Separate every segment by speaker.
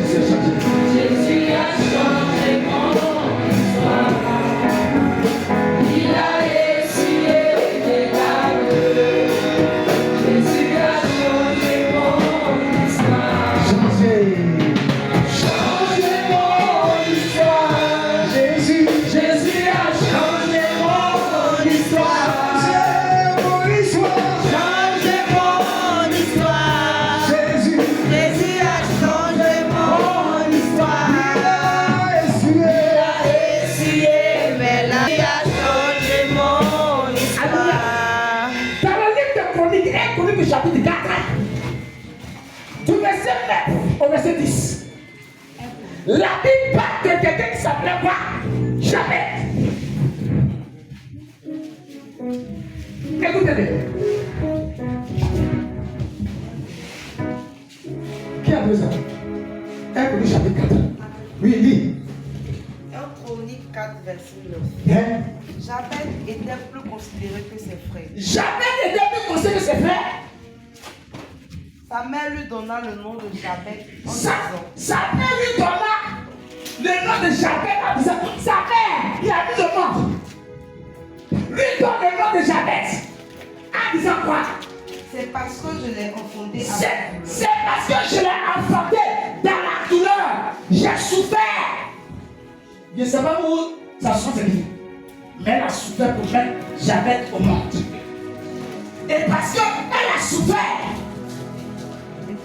Speaker 1: Jésus a changé mon histoire. Il a essuyé mes larmes. Jésus a changé mon histoire. Changé mon histoire. Jésus a changé mon histoire. Changé mon histoire. Jésus a changé mon histoire. Il a essuyé mes larmes. Il a changé mon histoire.
Speaker 2: Dans le livre de Chroniques, 1 Chroniques chapitre 4, du verset 9 au verset 10, la Bible parle de quelqu'un qui s'appelait quoi? Jamais. Écoutez-le. Qui a besoin? 1 Chroniques chapitre 4. Oui, lis.
Speaker 3: 1 Chronique 4, verset 9.
Speaker 2: Hein?
Speaker 3: Jabez était plus considéré que ses frères.
Speaker 2: Jamais n'était plus considéré que ses frères.
Speaker 3: Sa mère lui donna le nom de Jabez en
Speaker 2: Sa
Speaker 3: disant
Speaker 2: mère lui donna le nom de Jabez en disant, sa mère, il a mis le nom. Lui donne le nom de Jabez en disant quoi?
Speaker 3: c'est parce que je l'ai enfondé
Speaker 2: C'est
Speaker 3: avec
Speaker 2: parce que je l'ai enfanté dans la douleur. J'ai souffert. Je ne sais pas où ça se fait. Mais elle a souffert pour mettre Jabez au monde. Et parce qu'elle a souffert,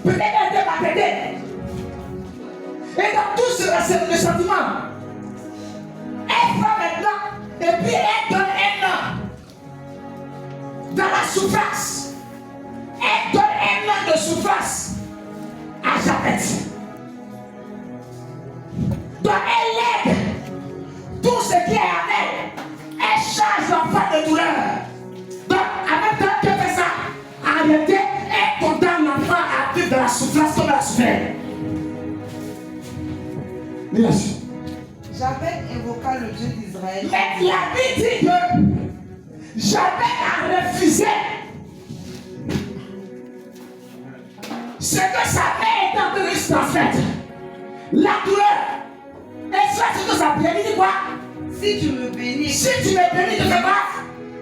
Speaker 2: peut-être qu'elle était maltraitée. Et dans tout ce sentiment, elle prend maintenant et puis elle donne un nom. Dans la souffrance, elle donne un nom de souffrance à Jabez. Donc elle aide tout ce qui est en elle. Elle change l'enfant de douleur. Donc en même temps qu'elle fait ça, en réalité, elle condamne l'enfant à vivre de la souffrance comme elle a souffert.
Speaker 3: Jabez invoqua le Dieu d'Israël.
Speaker 2: Mais la Bible dit que Jabez a refusé ce que sa mère est en train de lui transmettre. La douleur. Et soit ce que sa prière dit quoi?
Speaker 3: Si tu me bénis
Speaker 2: Si tu me bénis de tes mains,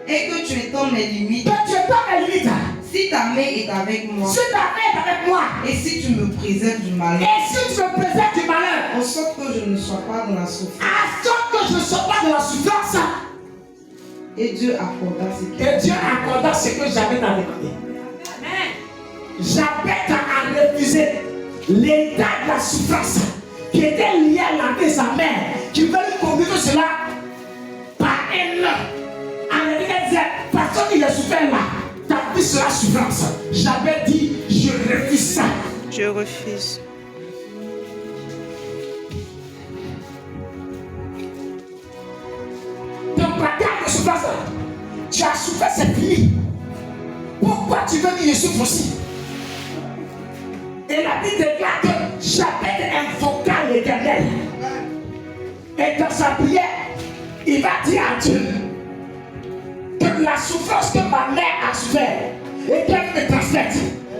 Speaker 3: et que tu étends mes limites,
Speaker 2: que tu étends mes limites,
Speaker 3: si ta main est avec moi,
Speaker 2: si ta main est avec moi,
Speaker 3: et si tu me préserves du malheur,
Speaker 2: et si tu me préserves du malheur,
Speaker 3: en sorte que je ne sois pas dans la souffrance.
Speaker 2: à sorte que je ne sois pas dans la souffrance.
Speaker 3: Et Dieu accorda ce qu'il
Speaker 2: Et Dieu accorda ce que Jabez a demandé. Jabez a refusé l'état de la souffrance qui était lié à la vie de sa mère, qui veut lui conduire cela par un nom. En réalité, elle disait, parce qu'il a souffert là, ta vie sera souffrance. Jabez dit, je refuse ça.
Speaker 3: Je refuse.
Speaker 2: Ton bagage de souffrance, tu as souffert, c'est fini. Pourquoi tu veux qu'il souffre aussi? Et la Bible déclare que Jabez invoqua l'Éternel. Et dans sa prière, il va dire à Dieu que la souffrance que ma mère a souffert et qu'elle me transmette,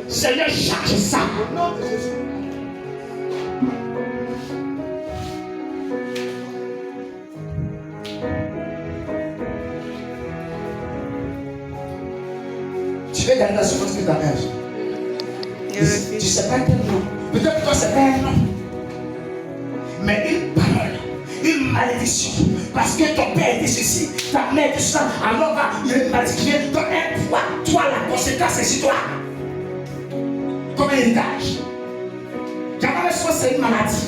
Speaker 2: Seigneur, charge ça. Tu veux gagner la souffrance que ta mère a. Tu sais pas quel nom. Peut-être que toi, c'est pas un nom. Mais une parole, une malédiction. Parce que ton père dit ceci, ta mère dit ça. Alors il y a une malédiction qui vient. Donc, toi, la conséquence est sur toi. Comme un héritage. Jamais soit c'est une maladie.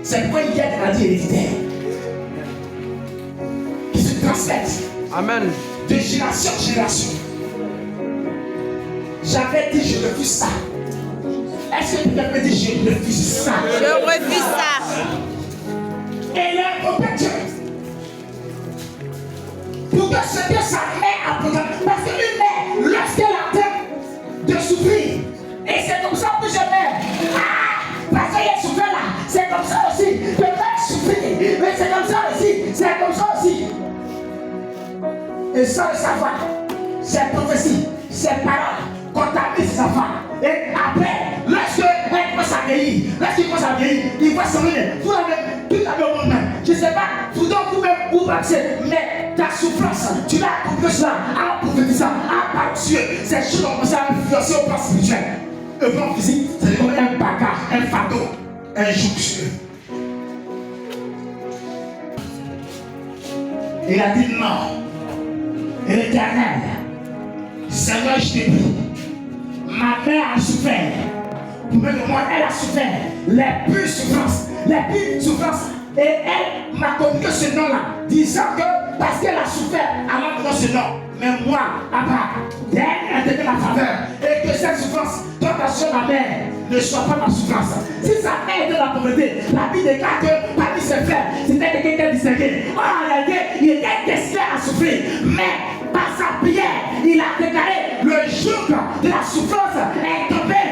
Speaker 2: C'est pourquoi il y a des maladies héréditaires qui se transmettent.
Speaker 4: Amen.
Speaker 2: De génération en génération. J'avais dit je refuse ça. Est-ce que tu peux dire je refuse ça?
Speaker 3: Je refuse ça.
Speaker 2: Et là, au Dieu, pour que ce que sa mère a programmé, parce qu'une mère, lorsqu'elle a atteint de souffrir, et c'est comme ça que je meurs. Ah, parce qu'il y a souffert là, c'est comme ça aussi. Je vais souffrir, mais c'est comme ça aussi, c'est comme ça aussi. Et sans le savoir, c'est prophétie, c'est parole, contaminent ses enfants. Et après, lorsque elle vieillir. Lorsqu'il commence à vieillir, il va s'en venir. Vous l'avez, tout l'avez au monde. Je ne sais pas, vous donc vous-même, vous passez, mais ta souffrance, tu l'as compris cela, en prophétisant, en parlant. Ces choses ont commencé à influencer au plan spirituel. Le plan physique, c'est comme un bagage, un fardeau, un joug. Il a dit non. Et l'Éternel, Seigneur, je te prie, ma mère a souffert. Pour me demander, elle a souffert les pires souffrances. Et elle m'a communiqué ce nom-là, disant que parce qu'elle a souffert, elle m'a donné ce nom. Mais moi, elle a donné ma faveur. Et que cette souffrance, toi, ta soeur, ma mère, ne soit pas ma souffrance. Si sa mère était dans la pauvreté, la Bible déclare que parmi ses frères, c'était quelqu'un qui distingué. En réalité, il était destiné à souffrir. Mais par sa prière, il a déclaré le joug de la souffrance est tombé